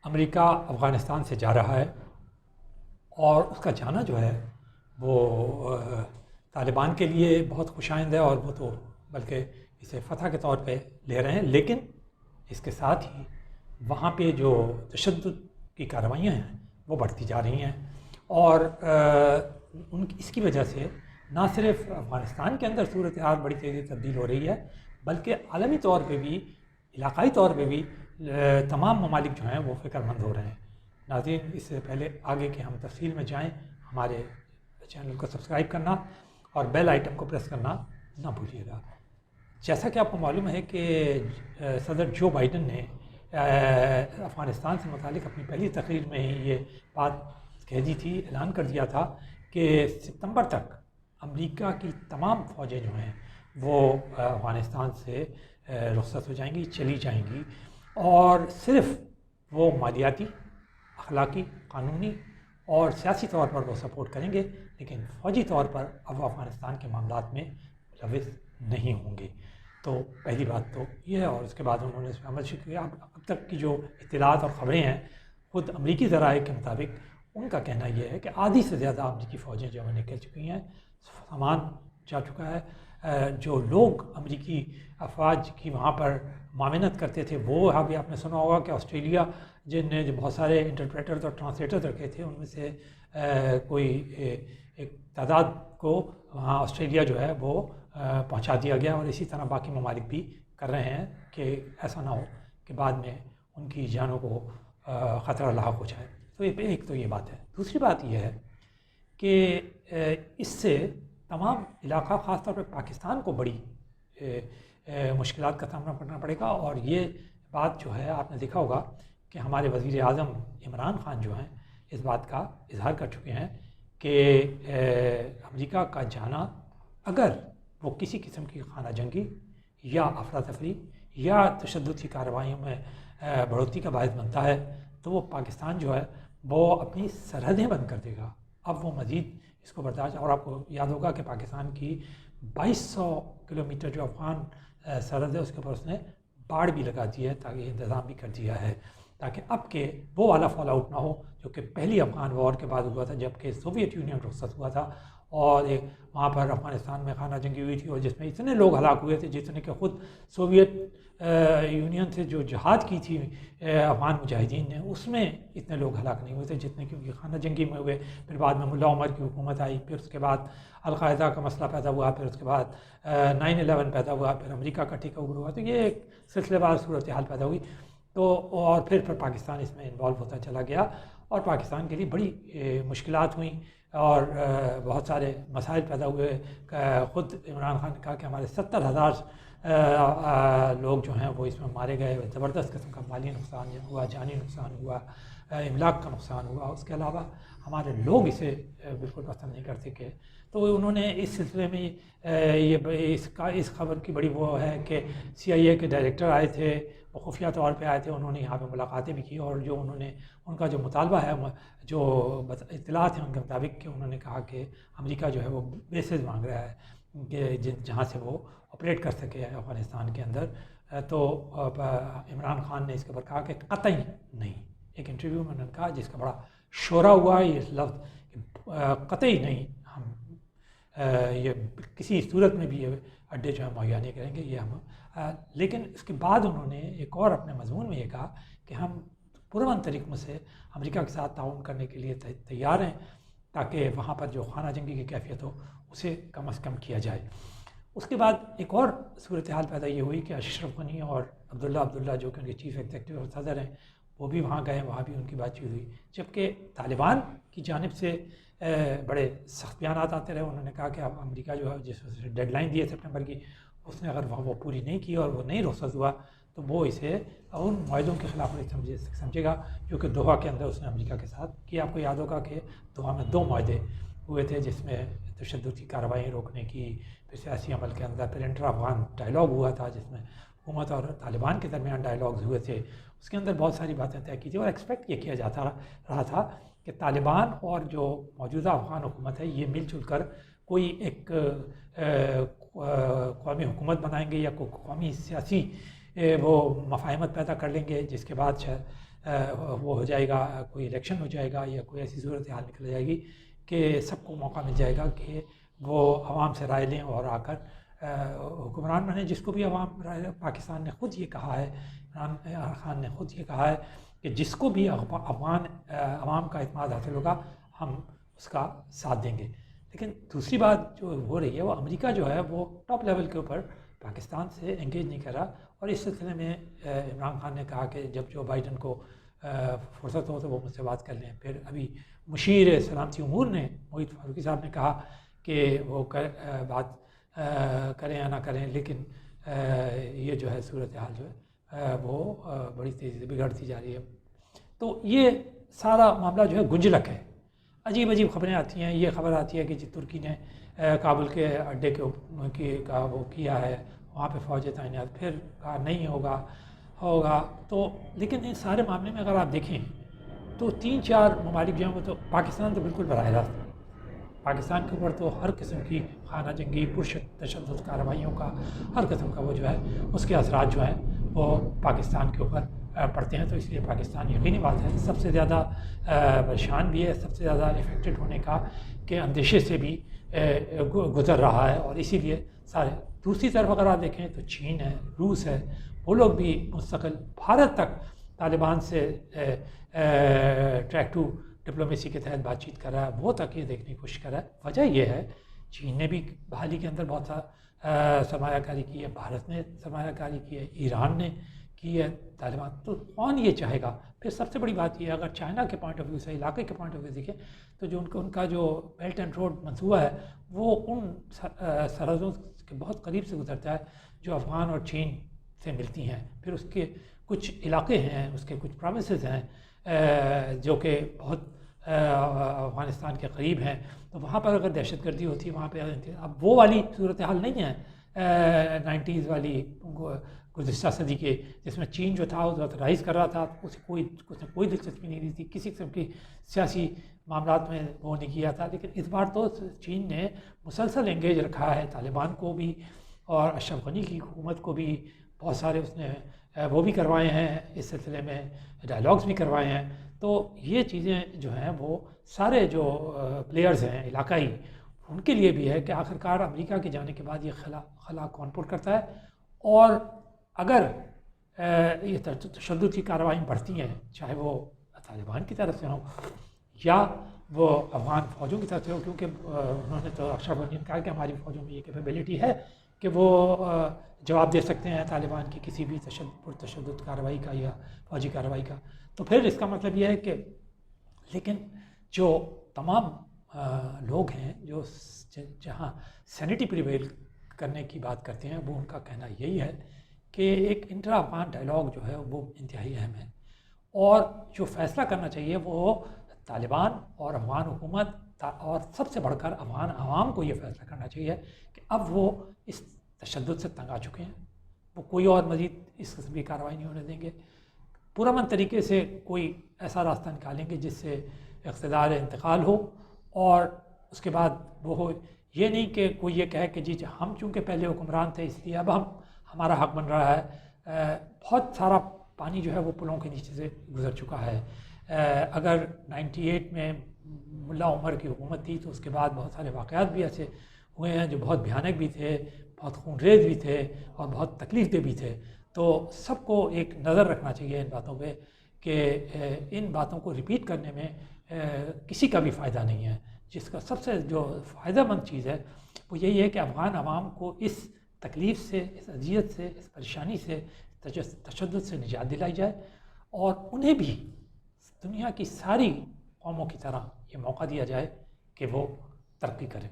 امریکہ افغانستان سے جا رہا ہے اور اس کا جانا جو ہے وہ طالبان کے لیے بہت خوش آئند ہے، اور وہ تو بلکہ اسے فتح کے طور پہ لے رہے ہیں، لیکن اس کے ساتھ ہی وہاں پہ جو تشدد کی کارروائیاں ہیں وہ بڑھتی جا رہی ہیں، اور اس کی وجہ سے نہ صرف افغانستان کے اندر صورتحال بڑی تیزی تبدیل ہو رہی ہے، بلکہ عالمی طور پہ بھی، علاقائی طور پہ بھی تمام ممالک جو ہیں وہ فکر مند ہو رہے ہیں۔ ناظرین، اس سے پہلے آگے کہ ہم تفصیل میں جائیں، ہمارے چینل کو سبسکرائب کرنا اور بیل آئٹم کو پریس کرنا نہ بھولیے گا۔ جیسا کہ آپ کو معلوم ہے کہ صدر جو بائیڈن نے افغانستان سے متعلق اپنی پہلی تقریر میں ہی یہ بات کہہ دی تھی، اعلان کر دیا تھا کہ ستمبر تک امریکہ کی تمام فوجیں جو ہیں وہ افغانستان سے رخصت ہو جائیں گی، چلی جائیں گی، اور صرف وہ مالیاتی، اخلاقی، قانونی اور سیاسی طور پر وہ سپورٹ کریں گے، لیکن فوجی طور پر اب افغانستان کے معاملات میں ملوث نہیں ہوں گے۔ تو پہلی بات تو یہ ہے، اور اس کے بعد انہوں نے اس میں عمل شروع کیا۔ اب تک کی جو اطلاعات اور خبریں ہیں، خود امریکی ذرائع کے مطابق ان کا کہنا یہ ہے کہ آدھی سے زیادہ امریکی فوجیں جو ہیں نکل چکی ہیں، سامان جا چکا ہے۔ جو لوگ امریکی افواج کی وہاں پر معاونت کرتے تھے، وہ ابھی بھی آپ نے سنا ہوگا کہ آسٹریلیا، جن نے جو بہت سارے انٹرپریٹرز اور ٹرانسلیٹرز رکھے تھے، ان میں سے کوئی ایک تعداد کو وہاں آسٹریلیا جو ہے وہ پہنچا دیا گیا، اور اسی طرح باقی ممالک بھی کر رہے ہیں کہ ایسا نہ ہو کہ بعد میں ان کی جانوں کو خطرہ لاحق ہو جائے۔ تو ایک تو یہ بات ہے۔ دوسری بات یہ ہے کہ اس سے تمام علاقہ، خاص طور پہ پاکستان کو بڑی مشکلات کا سامنا کرنا پڑے گا، اور یہ بات جو ہے آپ نے دیکھا ہوگا کہ ہمارے وزیر اعظم عمران خان جو ہیں اس بات کا اظہار کر چکے ہیں کہ امریکہ کا جانا، اگر وہ کسی قسم کی خانہ جنگی یا افراتفری یا تشدد کی کارروائیوں میں بڑھوتری کا باعث بنتا ہے، تو وہ پاکستان جو ہے وہ اپنی سرحدیں بند کر دے گا۔ اب وہ مزید اس کو برداشت، اور آپ کو یاد ہوگا کہ پاکستان کی 2200 کلومیٹر جو افغان سرحد ہے، اس کے اوپر اس نے باڑ بھی لگا دی ہے، تاکہ انتظام بھی کر دیا ہے تاکہ اب کہ وہ والا فال آؤٹ نہ ہو جو کہ پہلی افغان وار کے بعد ہوا تھا، جب کہ سوویت یونین رخصت ہوا تھا، اور وہاں پر افغانستان میں خانہ جنگی ہوئی تھی، اور جس میں اتنے لوگ ہلاک ہوئے تھے جتنے کہ خود سوویت یونین سے جو جہاد کی تھی افغان مجاہدین نے، اس میں اتنے لوگ ہلاک نہیں ہوئے تھے جتنے کہ ان کی خانہ جنگی میں ہوئے۔ پھر بعد میں ملا عمر کی حکومت آئی، پھر اس کے بعد القاعدہ کا مسئلہ پیدا ہوا، پھر اس کے بعد 9/11 پیدا ہوا، پھر امریکہ کا ٹیک اوور ہوا، تو یہ ایک سلسلے وار صورتحال پیدا ہوئی، تو اور پھر پاکستان اس میں انوالو ہوتا چلا گیا، اور پاکستان کے لیے بڑی مشکلات ہوئیں اور بہت سارے مسائل پیدا ہوئے۔ خود عمران خان نے کہا کہ ہمارے 70,000 لوگ جو ہیں وہ اس میں مارے گئے، زبردست قسم کا مالی نقصان ہوا، جانی نقصان ہوا، املاک کا نقصان ہوا۔ اس کے علاوہ ہمارے لوگ اسے بالکل پسند نہیں کرتے کہ، تو انہوں نے اس سلسلے میں اس خبر کی بڑی وہ ہے کہ CIA کے ڈائریکٹر آئے تھے، وہ خفیہ طور پہ آئے تھے، انہوں نے یہاں پہ ملاقاتیں بھی کی، اور جو انہوں نے ان کا جو مطالبہ ہے، جو اطلاعات ہیں ان کے مطابق، کہ انہوں نے کہا کہ امریکہ جو ہے وہ بیسز مانگ رہا ہے کہ جہاں سے وہ آپریٹ کر سکے افغانستان کے اندر۔ تو عمران خان نے اس کے اوپر کہا کہ قطعی نہیں، ایک انٹرویو میں انہوں نے کہا جس کا بڑا شورا ہوا ہے یہ لفظ، قطعی نہیں، ہم یہ کسی صورت میں بھی یہ اڈے جو ہے مہیا نہیں کریں گے، یہ ہم لیکن اس کے بعد انہوں نے ایک اور اپنے مضمون میں یہ کہا کہ ہم پرامن طریقوں سے امریکہ کے ساتھ تعاون کرنے کے لیے تیار ہیں، تاکہ وہاں پر جو خانہ جنگی کی کیفیت ہو اسے کم از کم کیا جائے۔ اس کے بعد ایک اور صورتحال پیدا یہ ہوئی کہ اشرف غنی اور عبداللہ جو کہ ان کے چیف ایگزیکٹو اور صدر ہیں، وہ بھی وہاں گئے، وہاں بھی ان کی بات چیت ہوئی، جبکہ طالبان کی جانب سے بڑے سخت بیانات آتے رہے۔ انہوں نے کہا کہ اب امریکہ جو ہے جس ڈیڈ لائن دی ہے سپٹمبر کی، اس نے اگر وہ پوری نہیں کی اور وہ نہیں رخصت ہوا تو وہ اسے ان معاہدوں کے خلاف سمجھے گا جو کہ دوحہ کے اندر اس نے امریکہ کے ساتھ کیا۔ آپ کو یاد ہوگا کہ دوحہ میں 2 معاہدے ہوئے تھے، جس میں تشدد کی کارروائیاں روکنے کی، پھر سیاسی عمل کے اندر، پھر انٹر افغان ڈائلاگ ہوا تھا جس میں حکومت اور طالبان کے درمیان ڈائلاگز ہوئے تھے۔ اس کے اندر بہت ساری باتیں طے کی تھی، اور ایکسپیکٹ یہ کیا جاتا رہا تھا کہ طالبان اور جو موجودہ افغان حکومت ہے یہ مل جل کر کوئی ایک قومی حکومت بنائیں گے، یا کوئی قومی سیاسی وہ مفاہمت پیدا کر لیں گے جس کے بعد شاید وہ ہو جائے گا، کوئی الیکشن ہو جائے گا یا کوئی ایسی صورتحال نکل جائے گی کہ سب کو موقع مل جائے گا کہ وہ عوام سے رائے لیں اور آ کر حکمران بنے، جس کو بھی عوام رائے. پاکستان نے خود یہ کہا ہے، عمران خان نے خود یہ کہا ہے کہ جس کو بھی عوام کا اعتماد حاصل ہوگا ہم اس کا ساتھ دیں گے. لیکن دوسری بات جو ہو رہی ہے وہ امریکہ جو ہے وہ ٹاپ لیول کے اوپر پاکستان سے انگیج نہیں کر رہا، اور اس سلسلے میں عمران خان نے کہا کہ جب جو بائیڈن کو فرصت ہو تو وہ مجھ سے بات کر لیں. پھر ابھی مشیر سلامتی امور نے محیط فاروقی صاحب نے کہا کہ وہ بات کریں یا نہ کریں، لیکن یہ جو ہے صورتحال جو ہے وہ بڑی تیزی سے بگڑتی جا رہی ہے. تو یہ سارا معاملہ جو ہے گنجلک ہے، عجیب عجیب خبریں آتی ہیں. یہ خبر آتی ہے کہ جی ترکی نے کابل کے اڈے کا وہ کیا ہے، وہاں پہ فوج تعینات، پھر کہا نہیں ہوگا. تو لیکن ان سارے معاملے میں اگر آپ دیکھیں تو 3-4 ممالک جو ہیں وہ تو پاکستان تو بالکل براہ راست، پاکستان کے اوپر تو ہر قسم کی خانہ جنگی تشدد کارروائیوں کا ہر قسم کا وہ جو ہے اس کے اثرات جو ہیں وہ پاکستان کے اوپر پڑتے ہیں. تو اس لیے پاکستان یقینی بات ہے سب سے زیادہ پریشان بھی ہے، سب سے زیادہ افیکٹڈ ہونے کا کہ اندیشے سے بھی گزر رہا ہے. اور اسی لیے سارے دوسری طرف اگر آپ دیکھیں تو چین ہے، روس ہے، وہ لوگ بھی مستقل بھارت تک طالبان سے ٹریک ٹو ڈپلومیسی کے تحت بات چیت کر رہا ہے، وہ تک یہ دیکھنے کی کوشش کر رہا ہے. وجہ یہ ہے چین نے بھی بحالی کے اندر بہت سا سرمایہ کاری کی ہے، بھارت نے سرمایہ کاری کی ہے، ایران نے کی ہے. طالبان تو کون یہ چاہے گا؟ پھر سب سے بڑی بات یہ ہے اگر چائنا کے پوائنٹ آف ویو سے، علاقے کے پوائنٹ آف ویو دیکھیں تو جو ان کا جو بیلٹ اینڈ روڈ منصوبہ ہے وہ ان سرحدوں کے بہت قریب سے گزرتا ہے جو افغان اور چین سے ملتی ہیں. پھر اس کے کچھ علاقے ہیں، اس کے کچھ پروونسز ہیں جو کہ بہت افغانستان کے قریب ہیں. تو وہاں پر اگر دہشت گردی ہوتی ہے وہاں پہ اب وہ والی صورتحال نہیں ہے 90s والی گزشتہ صدی کے، جس میں چین جو تھا وہ رائز کر رہا تھا، اس نے کوئی دلچسپی نہیں دی تھی، کسی قسم کی سیاسی معاملات میں وہ نہیں کیا تھا. لیکن اس بار تو چین نے مسلسل انگیج رکھا ہے طالبان کو بھی اور اشرف غنی کی حکومت کو بھی. بہت سارے اس نے وہ بھی کروائے ہیں، اس سلسلے میں ڈائلاگز بھی کروائے ہیں. تو یہ چیزیں جو ہیں وہ سارے جو پلیئرز ہیں علاقائی ان کے لیے بھی ہے کہ آخرکار امریکہ کے جانے کے بعد یہ خلا کون پر کرتا ہے. اور اگر یہ تشدد کی کارروائیاں بڑھتی ہیں چاہے وہ طالبان کی طرف سے ہوں یا وہ افغان فوجوں کی طرف سے ہو، کیونکہ انہوں نے تو اشرف غنی نے کہا کہ ہماری فوجوں میں یہ کیپیبلٹی ہے کہ وہ جواب دے سکتے ہیں طالبان کی کسی بھی پرتشدد کارروائی کا یا فوجی کارروائی کا. تو پھر اس کا مطلب یہ ہے کہ لیکن جو تمام لوگ ہیں جو جہاں سینٹی پریویل کرنے کی بات کرتے ہیں وہ ان کا کہنا یہی ہے کہ ایک انٹرا افغان ڈائلاگ جو ہے وہ انتہائی اہم ہے، اور جو فیصلہ کرنا چاہیے وہ طالبان اور افغان حکومت اور سب سے بڑھ کر افغان عوام کو یہ فیصلہ کرنا چاہیے کہ اب وہ اس تشدد سے تنگ آ چکے ہیں، وہ کوئی اور مزید اس قسم کی کارروائی نہیں ہونے دیں گے. پرامن طریقے سے کوئی ایسا راستہ نکالیں گے جس سے اقتدار انتقال ہو، اور اس کے بعد وہ ہو یہ نہیں کہ کوئی یہ کہے کہ جی ہم چونکہ پہلے حکمران تھے اس لیے اب ہمارا حق بن رہا ہے. بہت سارا پانی جو ہے وہ پلوں کے نیچے سے گزر چکا ہے. اگر 98 میں ملا عمر کی حکومت تھی تو اس کے بعد بہت سارے واقعات بھی ایسے ہوئے ہیں جو بہت بھیانک بھی تھے، بہت خونریز بھی تھے اور بہت تکلیف دہ بھی تھے. تو سب کو ایک نظر رکھنا چاہیے ان باتوں پہ کہ ان باتوں کو ریپیٹ کرنے میں کسی کا بھی فائدہ نہیں ہے. جس کا سب سے جو فائدہ مند چیز ہے وہ یہی ہے کہ افغان عوام کو اس تکلیف سے، اس اذیت سے، اس پریشانی سے، تشدد سے نجات دلائی جائے، اور انہیں بھی دنیا کی ساری قوموں کی طرح یہ موقع دیا جائے کہ وہ ترقی کریں.